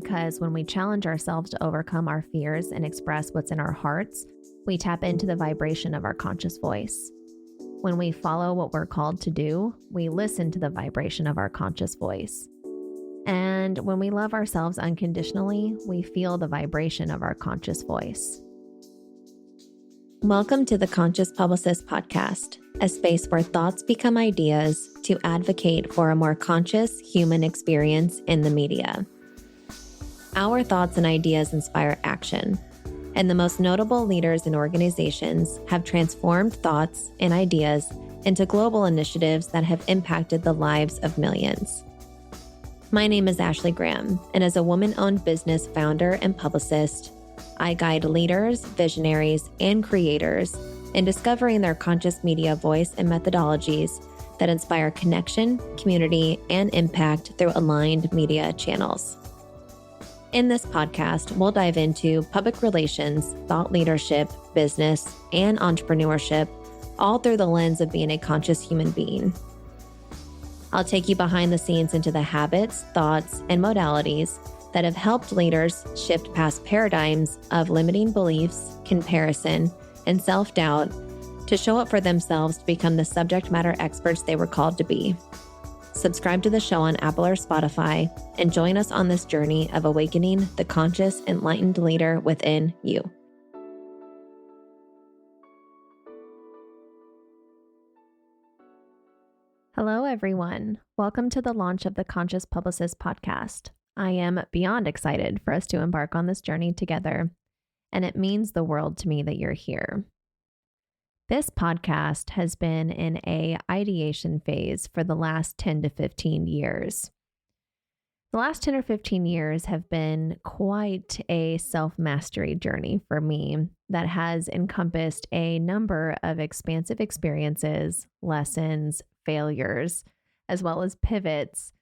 because when we challenge ourselves to overcome our fears and express what's in our hearts, we tap into the vibration of our conscious voice. When we follow what we're called to do, we listen to the vibration of our conscious voice. And when we love ourselves unconditionally, we feel the vibration of our conscious voice. Welcome to the Conscious Publicist Podcast, a space where thoughts become ideas to advocate for a more conscious human experience in the media. Our thoughts and ideas inspire action, and the most notable leaders and organizations have transformed thoughts and ideas into global initiatives that have impacted the lives of millions. My name is Ashley Graham, and as a woman-owned business founder and publicist, I guide leaders, visionaries, and creators in discovering their conscious media voice and methodologies that inspire connection, community, and impact through aligned media channels. In this podcast, we'll dive into public relations, thought leadership, business, and entrepreneurship, all through the lens of being a conscious human being. I'll take you behind the scenes into the habits, thoughts, and modalities that have helped leaders shift past paradigms of limiting beliefs, comparison, and self-doubt to show up for themselves to become the subject matter experts they were called to be. Subscribe to the show on Apple or Spotify and join us on this journey of awakening the conscious, enlightened leader within you. Hello, everyone. Welcome to the launch of the Conscious Publicist podcast. I am beyond excited for us to embark on this journey together, and it means the world to me that you're here. This podcast has been in an ideation phase for the last 10 to 15 years. The last 10 or 15 years have been quite a self-mastery journey for me that has encompassed a number of expansive experiences, lessons, failures, as well as pivots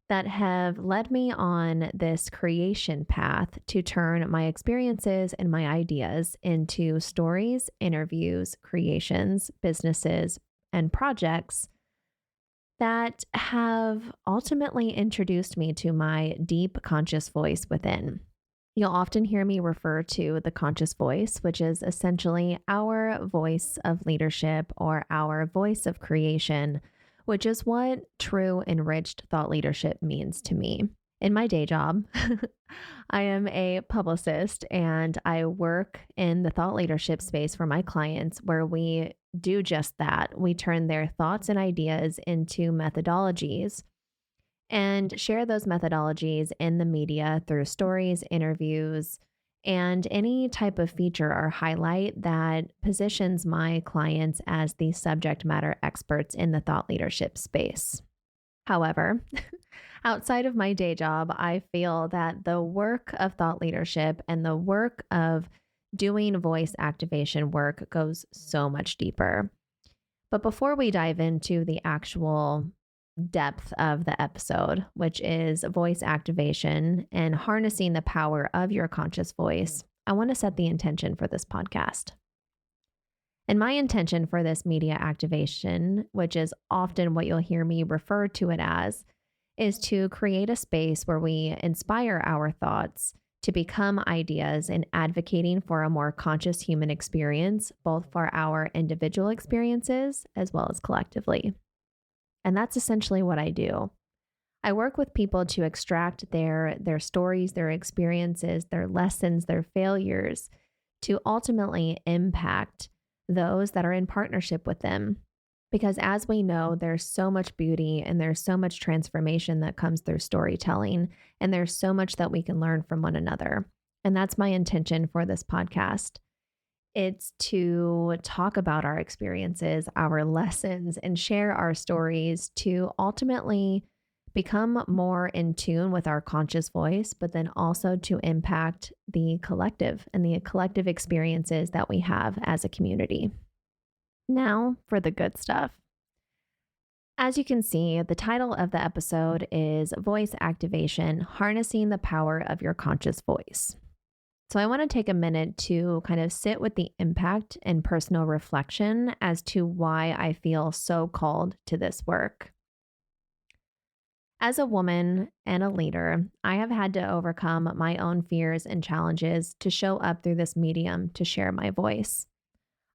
that have led me on this creation path to turn my experiences and my ideas into stories, interviews, creations, businesses, and projects that have ultimately introduced me to my deep conscious voice within. You'll often hear me refer to the conscious voice, which is essentially our voice of leadership or our voice of creation, which is what true enriched thought leadership means to me. In my day job, I am a publicist and I work in the thought leadership space for my clients where we do just that. We turn their thoughts and ideas into methodologies and share those methodologies in the media through stories, interviews, and any type of feature or highlight that positions my clients as the subject matter experts in the thought leadership space. However, outside of my day job, I feel that the work of thought leadership and the work of doing voice activation work goes so much deeper. But before we dive into the actual depth of the episode, which is voice activation and harnessing the power of your conscious voice, I want to set the intention for this podcast. And my intention for this media activation, which is often what you'll hear me refer to it as, is to create a space where we inspire our thoughts to become ideas in advocating for a more conscious human experience, both for our individual experiences as well as collectively. And that's essentially what I do. I work with people to extract their stories, their experiences, their lessons, their failures to ultimately impact those that are in partnership with them. Because as we know, there's so much beauty and there's so much transformation that comes through storytelling, and there's so much that we can learn from one another. And that's my intention for this podcast. It's to talk about our experiences, our lessons, and share our stories to ultimately become more in tune with our conscious voice, but then also to impact the collective and the collective experiences that we have as a community. Now for the good stuff. As you can see, the title of the episode is Voice Activation, Harnessing the Power of Your Conscious Voice. So I want to take a minute to kind of sit with the impact and personal reflection as to why I feel so called to this work. As a woman and a leader, I have had to overcome my own fears and challenges to show up through this medium to share my voice.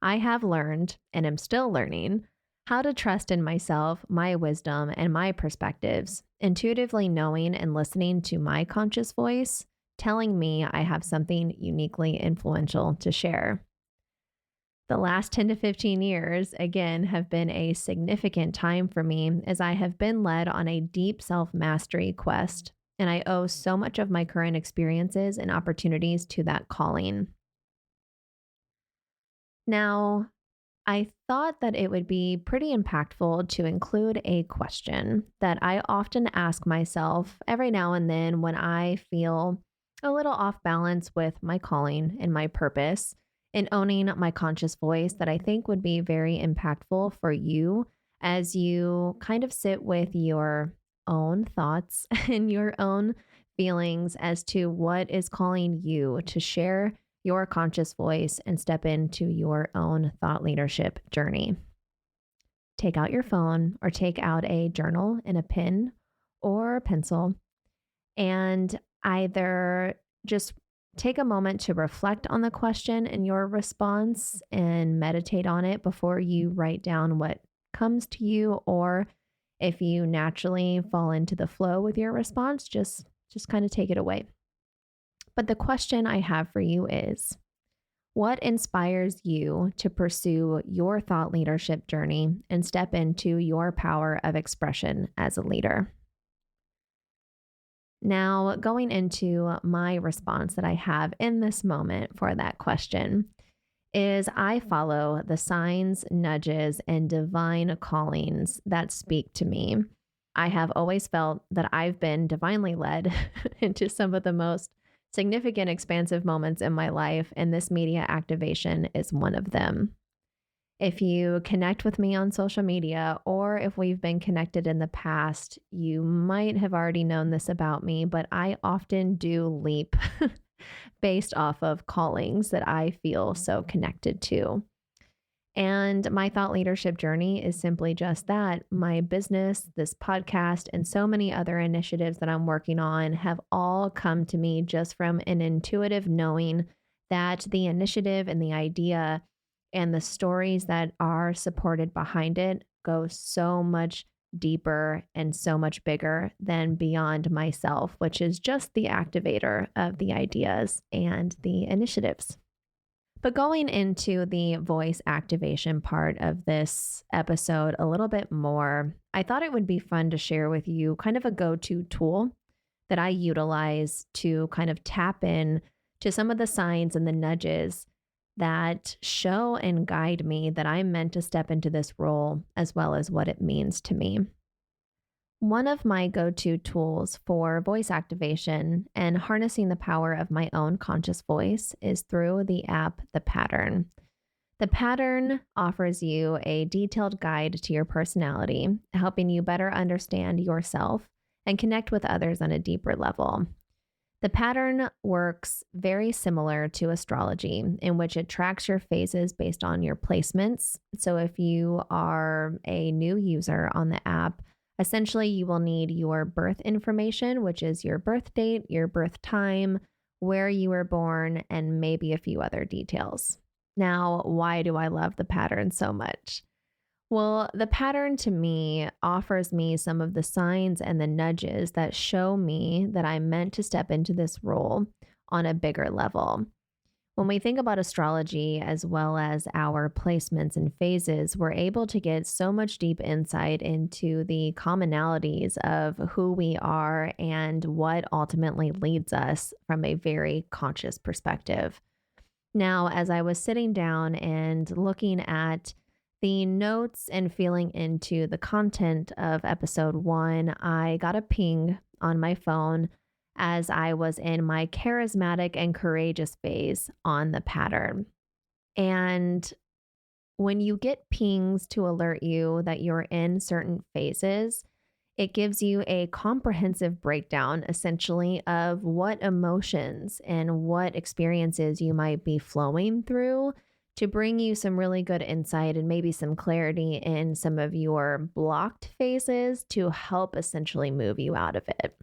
I have learned, and am still learning, how to trust in myself, my wisdom, and my perspectives, intuitively knowing and listening to my conscious voice, telling me I have something uniquely influential to share. The last 10 to 15 years, again, have been a significant time for me as I have been led on a deep self mastery quest, and I owe so much of my current experiences and opportunities to that calling. Now, I thought that it would be pretty impactful to include a question that I often ask myself every now and then when I feel a little off balance with my calling and my purpose in owning my conscious voice that I think would be very impactful for you as you kind of sit with your own thoughts and your own feelings as to what is calling you to share your conscious voice and step into your own thought leadership journey. Take out your phone or take out a journal and a pen or a pencil and either just take a moment to reflect on the question and your response and meditate on it before you write down what comes to you, or if you naturally fall into the flow with your response, just kind of take it away. But the question I have for you is, what inspires you to pursue your thought leadership journey and step into your power of expression as a leader? Now, going into my response that I have in this moment for that question is I follow the signs, nudges, and divine callings that speak to me. I have always felt that I've been divinely led into some of the most significant expansive moments in my life, and this media activation is one of them. If you connect with me on social media, or if we've been connected in the past, you might have already known this about me, but I often do leap based off of callings that I feel so connected to. And my thought leadership journey is simply just that. My business, this podcast, and so many other initiatives that I'm working on have all come to me just from an intuitive knowing that the initiative and the idea and the stories that are supported behind it go so much deeper and so much bigger than beyond myself, which is just the activator of the ideas and the initiatives. But going into the voice activation part of this episode a little bit more, I thought it would be fun to share with you kind of a go-to tool that I utilize to kind of tap in to some of the signs and the nudges that show and guide me that I'm meant to step into this role, as well as what it means to me. One of my go-to tools for voice activation and harnessing the power of my own conscious voice is through the app, The Pattern. The Pattern offers you a detailed guide to your personality, helping you better understand yourself and connect with others on a deeper level. The pattern works very similar to astrology, in which it tracks your phases based on your placements. So if you are a new user on the app, essentially you will need your birth information, which is your birth date, your birth time, where you were born, and maybe a few other details. Now, why do I love the pattern so much? Well, the pattern to me offers me some of the signs and the nudges that show me that I'm meant to step into this role on a bigger level. When we think about astrology as well as our placements and phases, we're able to get so much deep insight into the commonalities of who we are and what ultimately leads us from a very conscious perspective. Now, as I was sitting down and looking at the notes and feeling into the content of episode 1, I got a ping on my phone as I was in my charismatic and courageous phase on the pattern. And when you get pings to alert you that you're in certain phases, it gives you a comprehensive breakdown, essentially, of what emotions and what experiences you might be flowing through to bring you some really good insight and maybe some clarity in some of your blocked phases to help essentially move you out of it.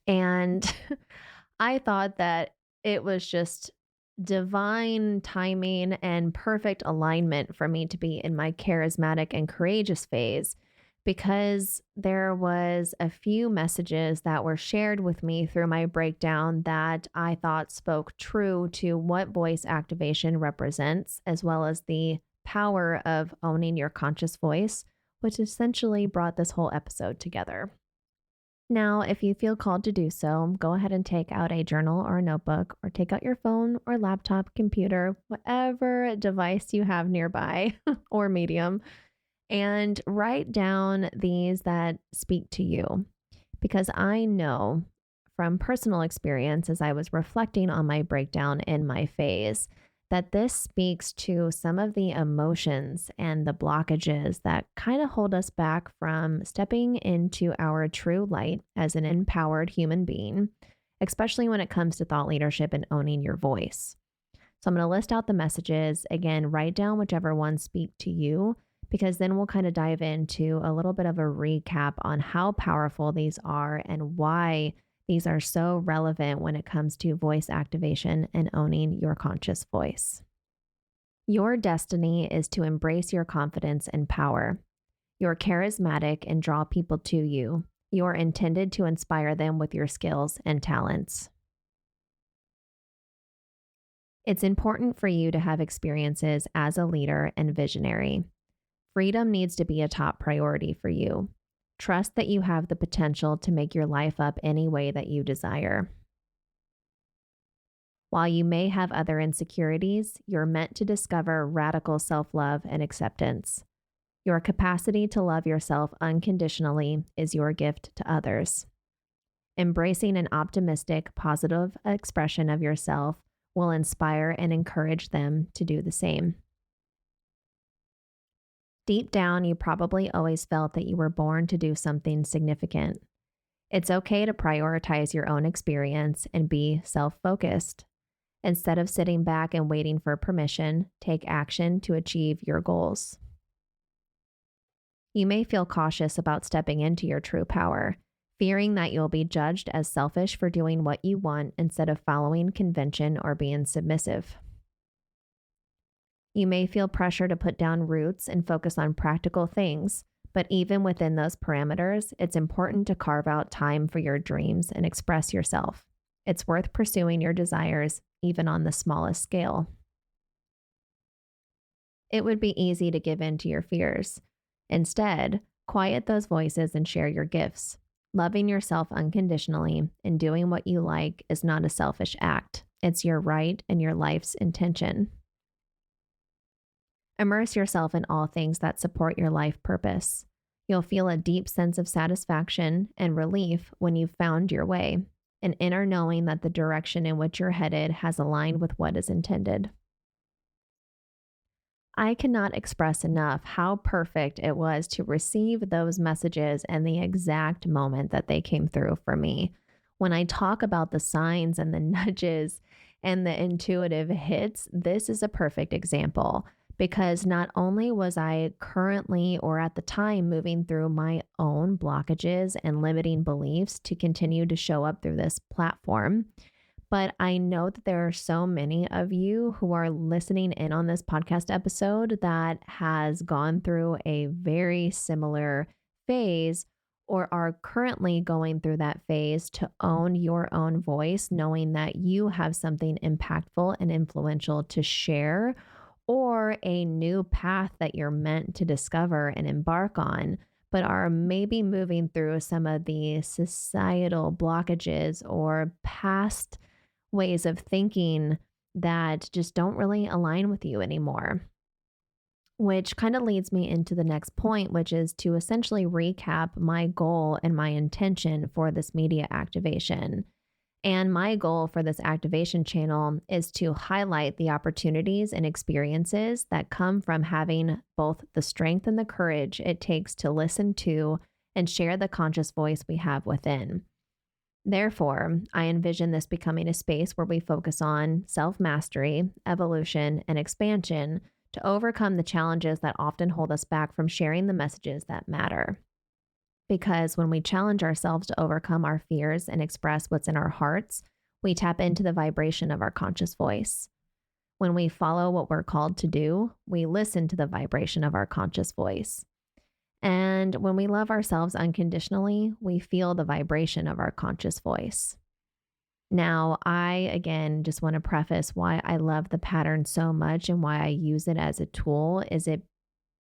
And I thought that it was just divine timing and perfect alignment for me to be in my charismatic and courageous phase, because there was a few messages that were shared with me through my breakdown that I thought spoke true to what voice activation represents, as well as the power of owning your conscious voice, which essentially brought this whole episode together. Now, if you feel called to do so, go ahead and take out a journal or a notebook, or take out your phone or laptop, computer, whatever device you have nearby or medium, and write down these that speak to you. Because I know from personal experience, as I was reflecting on my breakdown in my phase, that this speaks to some of the emotions and the blockages that kind of hold us back from stepping into our true light as an empowered human being, especially when it comes to thought leadership and owning your voice. So I'm going to list out the messages. Again, write down whichever ones speak to you, because then we'll kind of dive into a little bit of a recap on how powerful these are and why these are so relevant when it comes to voice activation and owning your conscious voice. Your destiny is to embrace your confidence and power. You're charismatic and draw people to you. You're intended to inspire them with your skills and talents. It's important for you to have experiences as a leader and visionary. Freedom needs to be a top priority for you. Trust that you have the potential to make your life up any way that you desire. While you may have other insecurities, you're meant to discover radical self-love and acceptance. Your capacity to love yourself unconditionally is your gift to others. Embracing an optimistic, positive expression of yourself will inspire and encourage them to do the same. Deep down, you probably always felt that you were born to do something significant. It's okay to prioritize your own experience and be self-focused. Instead of sitting back and waiting for permission, take action to achieve your goals. You may feel cautious about stepping into your true power, fearing that you'll be judged as selfish for doing what you want instead of following convention or being submissive. You may feel pressure to put down roots and focus on practical things, but even within those parameters, it's important to carve out time for your dreams and express yourself. It's worth pursuing your desires, even on the smallest scale. It would be easy to give in to your fears. Instead, quiet those voices and share your gifts. Loving yourself unconditionally and doing what you like is not a selfish act. It's your right and your life's intention. Immerse yourself in all things that support your life purpose. You'll feel a deep sense of satisfaction and relief when you've found your way, an inner knowing that the direction in which you're headed has aligned with what is intended. I cannot express enough how perfect it was to receive those messages and the exact moment that they came through for me. When I talk about the signs and the nudges and the intuitive hits, this is a perfect example. Because not only was I currently or at the time moving through my own blockages and limiting beliefs to continue to show up through this platform, but I know that there are so many of you who are listening in on this podcast episode that has gone through a very similar phase or are currently going through that phase to own your own voice, knowing that you have something impactful and influential to share, or a new path that you're meant to discover and embark on, but are maybe moving through some of the societal blockages or past ways of thinking that just don't really align with you anymore. Which kind of leads me into the next point, which is to essentially recap my goal and my intention for this media activation. And my goal for this activation channel is to highlight the opportunities and experiences that come from having both the strength and the courage it takes to listen to and share the conscious voice we have within. Therefore, I envision this becoming a space where we focus on self-mastery, evolution, and expansion to overcome the challenges that often hold us back from sharing the messages that matter. Because when we challenge ourselves to overcome our fears and express what's in our hearts, we tap into the vibration of our conscious voice. When we follow what we're called to do, we listen to the vibration of our conscious voice. And when we love ourselves unconditionally, we feel the vibration of our conscious voice. Now, I, again, just want to preface why I love the pattern so much and why I use it as a tool is it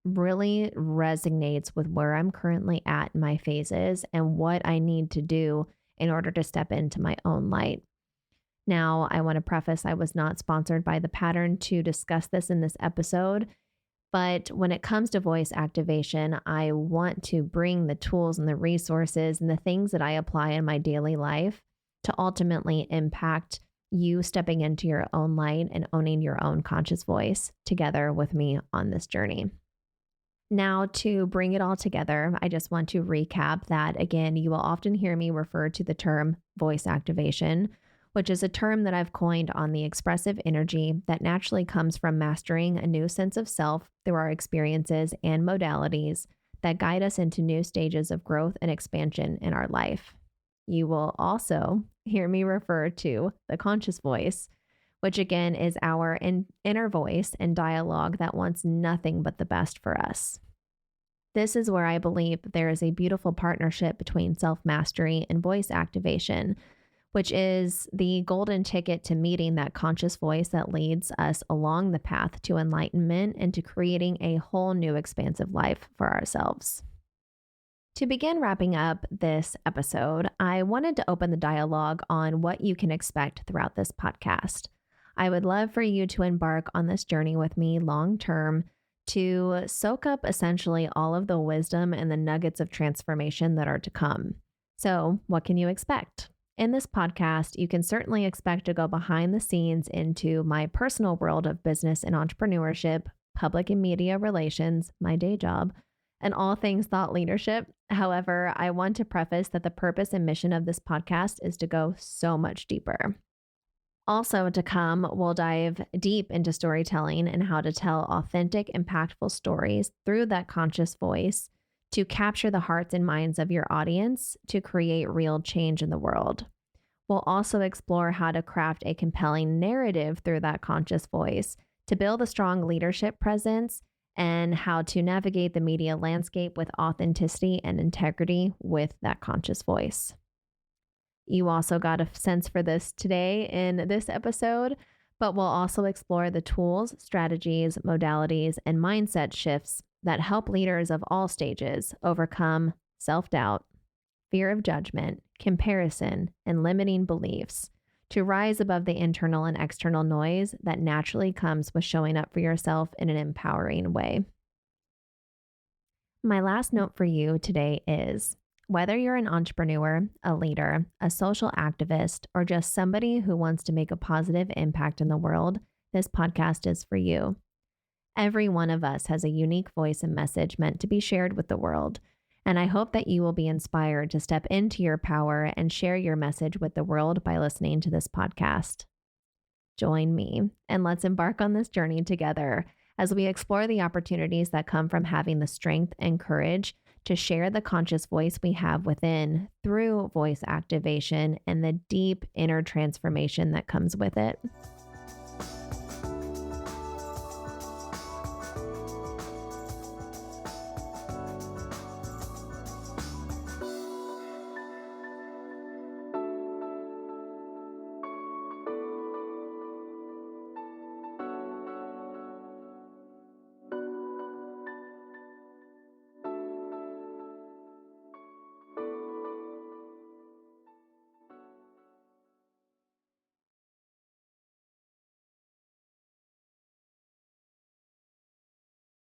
really resonates with where I'm currently at in my phases and what I need to do in order to step into my own light. Now, I want to preface I was not sponsored by the pattern to discuss this in this episode. But when it comes to voice activation, I want to bring the tools and the resources and the things that I apply in my daily life to ultimately impact you stepping into your own light and owning your own conscious voice together with me on this journey. Now, to bring it all together, I just want to recap that, again, you will often hear me refer to the term voice activation, which is a term that I've coined on the expressive energy that naturally comes from mastering a new sense of self through our experiences and modalities that guide us into new stages of growth and expansion in our life. You will also hear me refer to the conscious voice, which again is our inner voice and dialogue that wants nothing but the best for us. This is where I believe there is a beautiful partnership between self-mastery and voice activation, which is the golden ticket to meeting that conscious voice that leads us along the path to enlightenment and to creating a whole new expansive life for ourselves. To begin wrapping up this episode, I wanted to open the dialogue on what you can expect throughout this podcast. I would love for you to embark on this journey with me long term to soak up essentially all of the wisdom and the nuggets of transformation that are to come. So, what can you expect? In this podcast, you can certainly expect to go behind the scenes into my personal world of business and entrepreneurship, public and media relations, my day job, and all things thought leadership. However, I want to preface that the purpose and mission of this podcast is to go so much deeper. Also to come, we'll dive deep into storytelling and how to tell authentic, impactful stories through that conscious voice to capture the hearts and minds of your audience to create real change in the world. We'll also explore how to craft a compelling narrative through that conscious voice to build a strong leadership presence and how to navigate the media landscape with authenticity and integrity with that conscious voice. You also got a sense for this today in this episode, but we'll also explore the tools, strategies, modalities, and mindset shifts that help leaders of all stages overcome self-doubt, fear of judgment, comparison, and limiting beliefs to rise above the internal and external noise that naturally comes with showing up for yourself in an empowering way. My last note for you today is, whether you're an entrepreneur, a leader, a social activist, or just somebody who wants to make a positive impact in the world, this podcast is for you. Every one of us has a unique voice and message meant to be shared with the world, and I hope that you will be inspired to step into your power and share your message with the world by listening to this podcast. Join me, and let's embark on this journey together as we explore the opportunities that come from having the strength and courage to share the conscious voice we have within through voice activation and the deep inner transformation that comes with it.